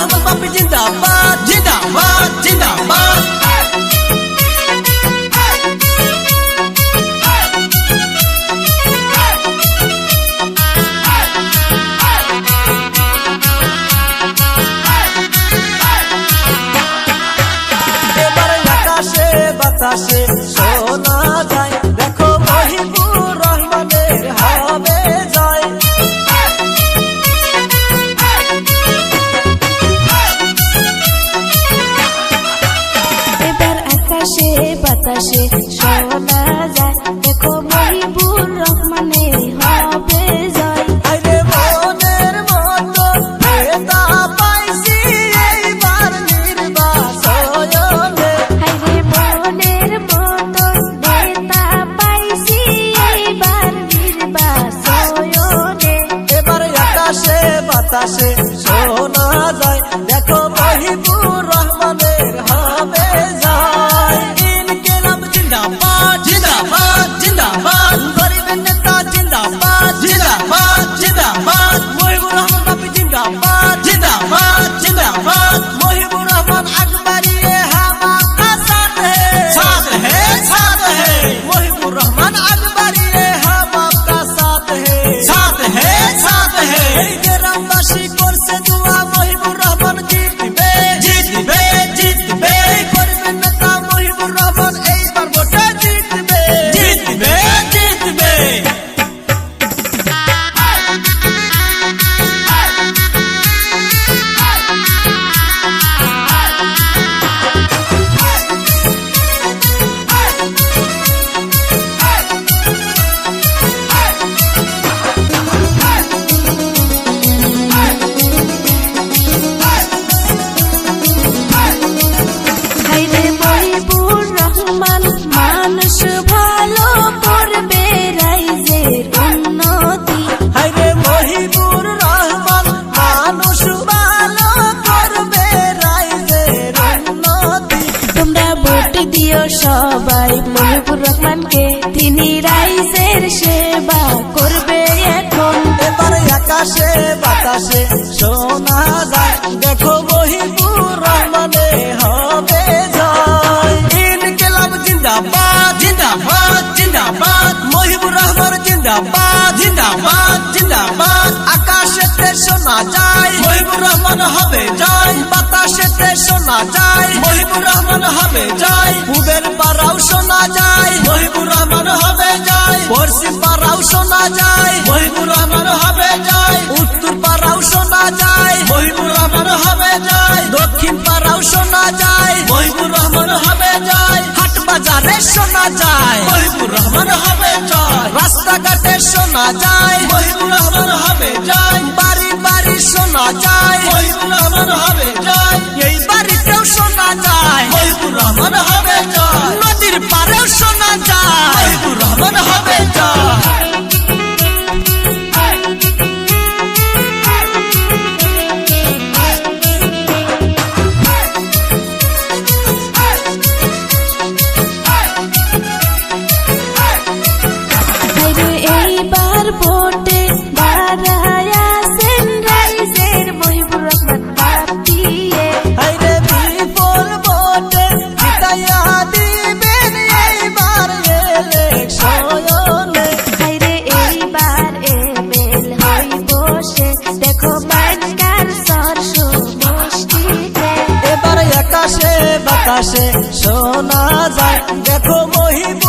রহমান বাপি জিন্দাবাদ জিন্দাবাদ জিন্দাবাদ। বাতাসে শোনা যায় দেখো মহিবুর রহমানের হবে জয়। এবার আকাশে বাতাসে শোনা যায় দেখো মহিবুর রহমানের হবে জয়। আরে মনের মতো নেতা পাইছি এইবার নির্বাচনে। বাতাসে শোনা যায় দেখো মহিবুর রহমানের হবে জয়। ইনকিলাব জিন্দাবাদ জিন্দাবাদ জিন্দাবাদ। গরিবের নেতা জিন্দাবাদ জিন্দাবাদ জিন্দাবাদ। মহিবুর রহমান বাপি জিন্দাবাদ জিন্দাবাদ জিন্দাবাদ। মহিবুর রহমান আকবরিয়ে হাম আপকা সাথ है साथ है। মহিবুর রহমান আকবরিয়ে হাম আপকা সাথ है साथ है। গ্রামবাসী করছে দোয়া মহিবুর রহমান জিতবে জিতবে জিতবে। করবেন নেতা মহিবুর রহমান এইবার ভোটে জিতবে জিতবে জিতবে। মানুষ ভালো করবে রাইজের উন্নতি। হায়রে মহিবুর রহমান মানুষ ভালো করবে রাইজের উন্নতি। তোমরা ভোট দিও সবাই মহিবুর রহমানকে, তিনি রাইজের সেবা করবে এখন। এবার আকাশে বাতাসে শোনা যায় দেখো মহিবুর রহমানে হবে জয়। ইনকিলাব জিন্দাবাদ জিন্দাবাদ জিন্দাবাদ। মহিবুর রহমান জিন্দাবাদ জিন্দাবাদ জিন্দাবাদ। আকাশেতে শোনা যায় মহিবুর রহমান হবে জয়। বাতাসেতে শোনা যায় মহিবুর রহমান হবে জয়। পূবের পাড়াও শোনা যায় মহিবুর রহমান হবে জয়। পশ্চিম পাড়াও শোনা যায় মহিবুর রহমান হবে জয়। উত্তর পাড়াও শোনা যায় মহিবুর রহমান হবে জয়। দক্ষিণ পাড়াও শোনা যায় মহিবুর রহমান হবে জয়। হাট বাজারে শোনা যায় মহিবুর রহমান হবে জয়। রাস্তাঘাটে শোনা যায় মহিবুর রহমান হবে জয়। বাড়ি বাড়ি শোনা যায় মহিবুর রহমান হবে জয়। এই বাড়িতেও শোনা যায় মহিবুর রহমান হবে জয়। নদীর পাড়েও শোনা যায় মহিবুর রহমান হবে জয়। এইবার ভোটে দাঁড়ায়াছেন রাইজের মহিবুর রহমান বাপিয়ে। হায়রে বিপুল ভোটে জিতাইয়া দিবেন এইবার ইলেকশনে। হায়রে এইবার এমএল হই বসে দেখো মানকার সর সমষ্টিতে। এবার আকাশে বাতাসে শোনা যায় দেখো মহিবুর